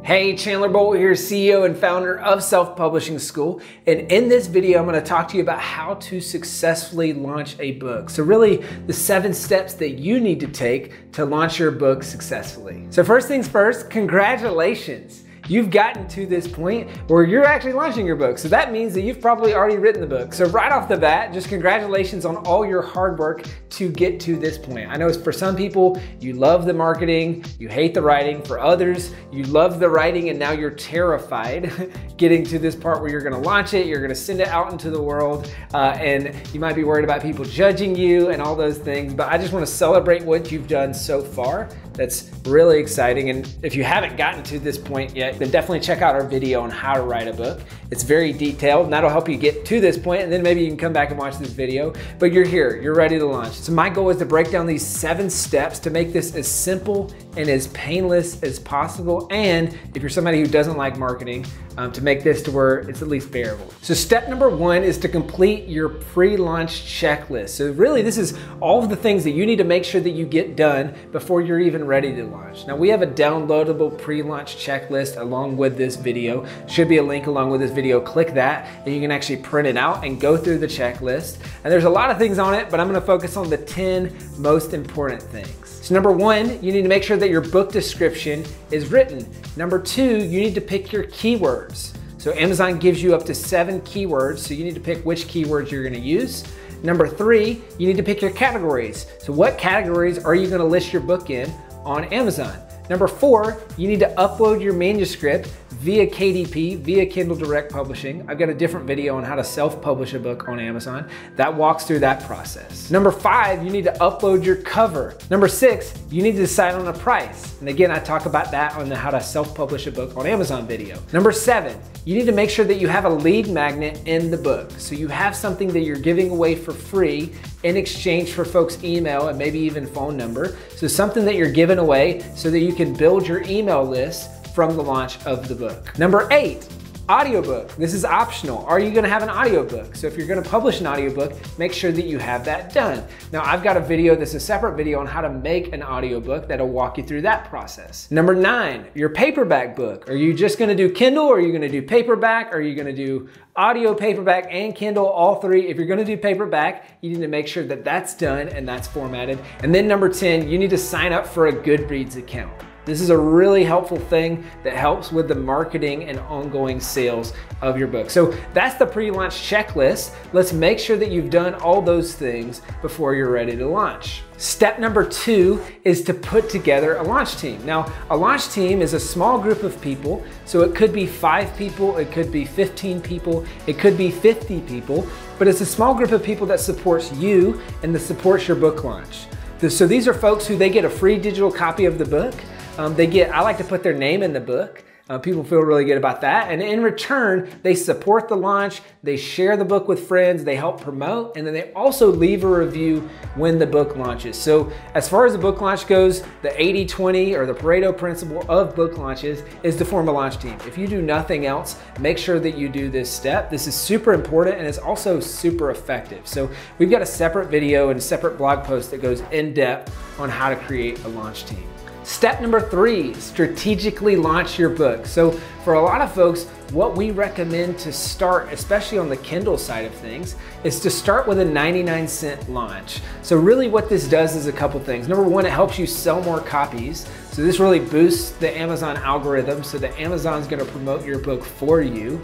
Hey, Chandler Bolt here, CEO and founder of Self-Publishing School. And in this video, I'm going to talk to you about how to successfully launch a book. So really the 7 steps that you need to take to launch your book successfully. So first things first, congratulations. You've gotten to this point where you're actually launching your book. So that means that you've probably already written the book. So right off the bat, just congratulations on all your hard work to get to this point. I know for some people, you love the marketing, you hate the writing. For others, you love the writing and now you're terrified getting to this part where you're gonna launch it, you're gonna send it out into the world, and you might be worried about people judging you and all those things, but I just wanna celebrate what you've done so far. That's really exciting. And if you haven't gotten to this point yet, then definitely check out our video on how to write a book. It's very detailed and that'll help you get to this point, and then maybe you can come back and watch this video, but you're here, you're ready to launch. So my goal is to break down these 7 steps to make this as simple and as painless as possible. And if you're somebody who doesn't like marketing, to make this to where it's at least bearable. So step number 1 is to complete your pre-launch checklist. So really this is all of the things that you need to make sure that you get done before you're even ready to launch. Now we have a downloadable pre-launch checklist along with this video. Should be a link along with this video. Click that and you can actually print it out and go through the checklist. And there's a lot of things on it, but I'm gonna focus on the 10 most important things. So number 1, you need to make sure that your book description is written. Number 2, you need to pick your keywords. So Amazon gives you up to 7 keywords, so you need to pick which keywords you're gonna use. Number 3, you need to pick your categories. So what categories are you gonna list your book in on Amazon? Number 4, you need to upload your manuscript via KDP, via Kindle Direct Publishing. I've got a different video on how to self-publish a book on Amazon that walks through that process. Number 5, you need to upload your cover. Number 6, you need to decide on a price. And again, I talk about that on the how to self-publish a book on Amazon video. Number 7, you need to make sure that you have a lead magnet in the book. So you have something that you're giving away for free in exchange for folks' email and maybe even phone number. So something that you're giving away so that you can build your email list from the launch of the book. Number 8, audiobook. This is optional. Are you gonna have an audiobook? So if you're gonna publish an audiobook, make sure that you have that done. Now I've got a video that's a separate video on how to make an audiobook that'll walk you through that process. Number 9, your paperback book. Are you just gonna do Kindle, or are you gonna do paperback? Are you gonna do audio, paperback, and Kindle, all 3? If you're gonna do paperback, you need to make sure that that's done and that's formatted. And then number 10, you need to sign up for a Goodreads account. This is a really helpful thing that helps with the marketing and ongoing sales of your book. So that's the pre-launch checklist. Let's make sure that you've done all those things before you're ready to launch. Step number 2 is to put together a launch team. Now, a launch team is a small group of people. So it could be 5 people, it could be 15 people, it could be 50 people, but it's a small group of people that supports you and that supports your book launch. So these are folks who they get a free digital copy of the book. I like to put their name in the book. People feel really good about that. And in return, they support the launch, they share the book with friends, they help promote, and then they also leave a review when the book launches. So as far as the book launch goes, the 80-20 or the Pareto principle of book launches is to form a launch team. If you do nothing else, make sure that you do this step. This is super important and it's also super effective. So we've got a separate video and a separate blog post that goes in depth on how to create a launch team. Step number 3, strategically launch your book. So for a lot of folks, what we recommend to start, especially on the Kindle side of things, is to start with a 99-cent launch. So really what this does is a couple things. Number 1, it helps you sell more copies. So this really boosts the Amazon algorithm so that Amazon's gonna promote your book for you.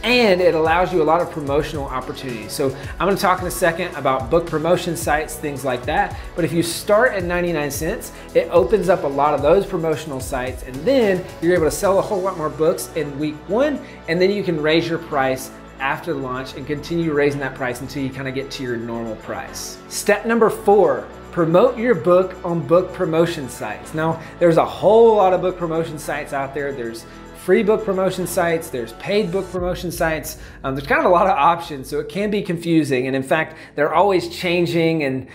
And it allows you a lot of promotional opportunities. So I'm gonna talk in a second about book promotion sites, things like that. But if you start at 99 cents, it opens up a lot of those promotional sites, and then you're able to sell a whole lot more books in week 1, and then you can raise your price after the launch and continue raising that price until you kind of get to your normal price. Step number 4, promote your book on book promotion sites. Now, there's a whole lot of book promotion sites out there. There's free book promotion sites, there's paid book promotion sites. There's kind of a lot of options, so it can be confusing. And in fact, they're always changing, and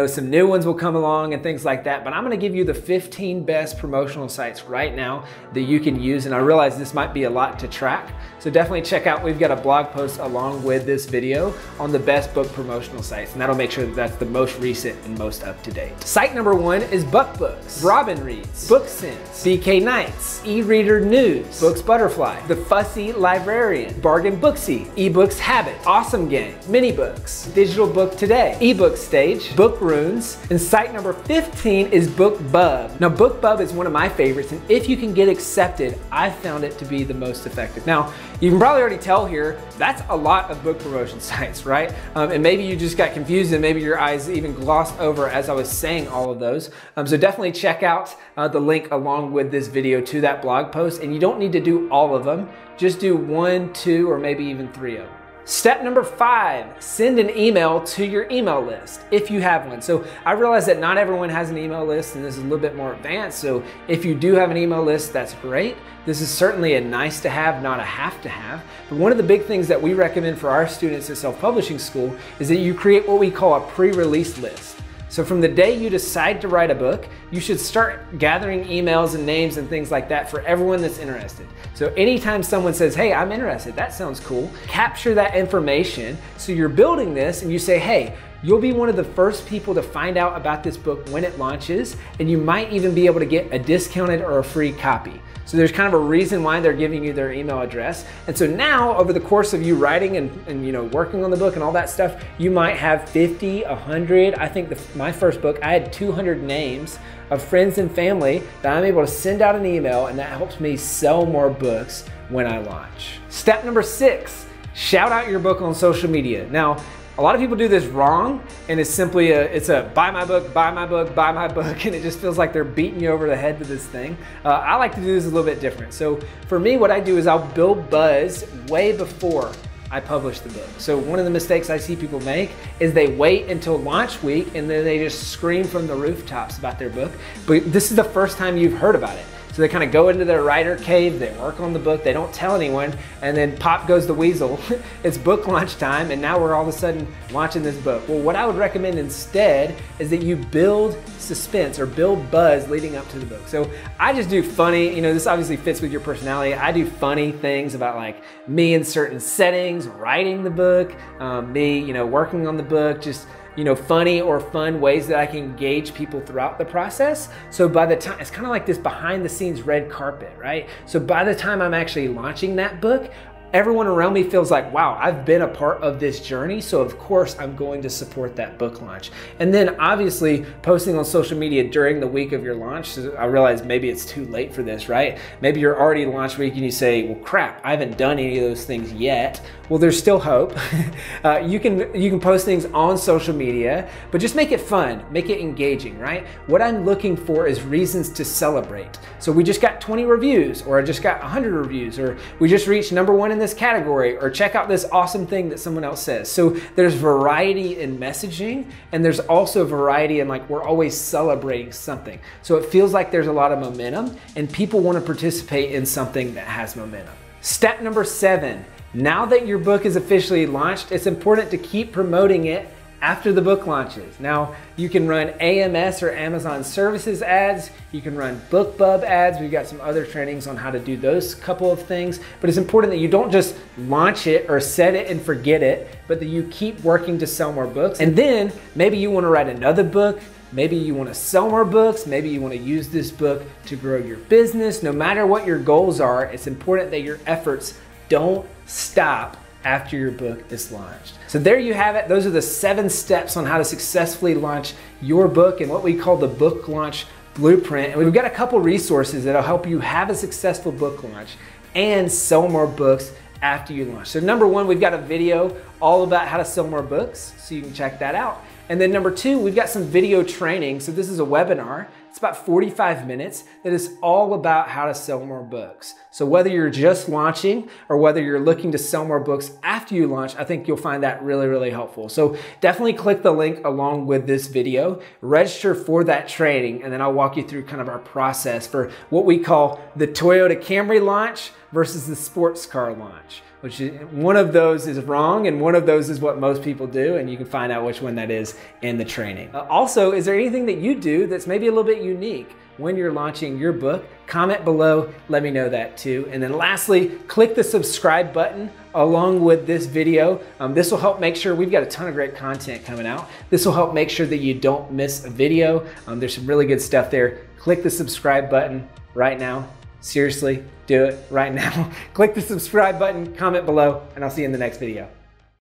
some new ones will come along and things like that. But I'm gonna give you the 15 best promotional sites right now that you can use. And I realize this might be a lot to track. So definitely check out, we've got a blog post along with this video on the best book promotional sites. And that'll make sure that that's the most recent and most updated. up to date. Site number 1 is BookBooks, Robin Reads, BookSense, BK Nights, eReader News, Books Butterfly, The Fussy Librarian, Bargain Booksy, eBooks Habit, Awesome Gang, Mini Books, Digital Book Today, eBook Stage, Book Runes, and site number 15 is BookBub. Now BookBub is one of my favorites, and if you can get accepted, I found it to be the most effective. Now, you can probably already tell here, that's a lot of book promotion sites, right? And maybe you just got confused and maybe your eyes even glossed over as I was saying all of those. So definitely check out the link along with this video to that blog post, and you don't need to do all of them. Just do 1, 2, or maybe even 3 of them. Step number 5, send an email to your email list if you have one. So I realize that not everyone has an email list, and this is a little bit more advanced. So if you do have an email list, that's great. This is certainly a nice to have, not a have to have. But one of the big things that we recommend for our students at Self-Publishing School is that you create what we call a pre-release list. So from the day you decide to write a book, you should start gathering emails and names and things like that for everyone that's interested. So anytime someone says, hey, I'm interested, that sounds cool, capture that information. So you're building this and you say, hey, you'll be one of the first people to find out about this book when it launches, and you might even be able to get a discounted or a free copy. So there's kind of a reason why they're giving you their email address. And so now, over the course of you writing and you know, working on the book and all that stuff, you might have 50, 100. I think my first book, I had 200 names of friends and family that I'm able to send out an email, and that helps me sell more books when I launch. Step number 6, shout out your book on social media. Now, a lot of people do this wrong, and it's simply it's a buy my book, buy my book, buy my book, and it just feels like they're beating you over the head with this thing. I like to do this a little bit different. So for me, what I do is I'll build buzz way before I publish the book. So one of the mistakes I see people make is they wait until launch week and then they just scream from the rooftops about their book. But this is the first time you've heard about it. So they kind of go into their writer cave, they work on the book, they don't tell anyone, and then pop goes the weasel. It's book launch time, and now we're all of a sudden launching this book. Well, what I would recommend instead is that you build suspense or build buzz leading up to the book. So I just do funny, you know, this obviously fits with your personality. I do funny things about like me in certain settings, writing the book, me, you know, working on the book, just, you know, funny or fun ways that I can engage people throughout the process. So by the time, it's kind of like this behind the scenes red carpet, right? So by the time I'm actually launching that book, everyone around me feels like, wow, I've been a part of this journey, so of course I'm going to support that book launch. And then obviously posting on social media during the week of your launch. So I realize maybe it's too late for this, right? Maybe you're already launch week and you say, well, crap, I haven't done any of those things yet. Well, there's still hope. You can post things on social media, but just make it fun, make it engaging, right? What I'm looking for is reasons to celebrate. So we just got 20 reviews, or I just got 100 reviews, or we just reached #1 in this category, or check out this awesome thing that someone else says. So there's variety in messaging, and there's also variety in like we're always celebrating something. So it feels like there's a lot of momentum and people want to participate in something that has momentum. Step number 7, now that your book is officially launched, it's important to keep promoting it after the book launches. Now, you can run AMS or Amazon Services ads, you can run BookBub ads, we've got some other trainings on how to do those couple of things, but it's important that you don't just launch it or set it and forget it, but that you keep working to sell more books. And then maybe you wanna write another book, maybe you wanna sell more books, maybe you wanna use this book to grow your business. No matter what your goals are, it's important that your efforts don't stop after your book is launched. So there you have it. Those are the 7 steps on how to successfully launch your book and what we call the book launch blueprint. And we've got a couple resources that'll help you have a successful book launch and sell more books after you launch. So #1, we've got a video all about how to sell more books, so you can check that out. And then #2, we've got some video training. So this is a webinar. It's about 45 minutes that is all about how to sell more books. So whether you're just launching or whether you're looking to sell more books after you launch, I think you'll find that really, really helpful. So definitely click the link along with this video, register for that training, and then I'll walk you through kind of our process for what we call the Toyota Camry launch versus the sports car launch. Which is, one of those is wrong and one of those is what most people do, and you can find out which one that is in the training. Also, is there anything that you do that's maybe a little bit unique? when you're launching your book? Comment below, let me know that too. And then lastly, click the subscribe button along with this video. This will help make sure, we've got a ton of great content coming out. This will help make sure that you don't miss a video. There's some really good stuff there. Click the subscribe button right now. Seriously, do it right now. Click the subscribe button, comment below, and I'll see you in the next video.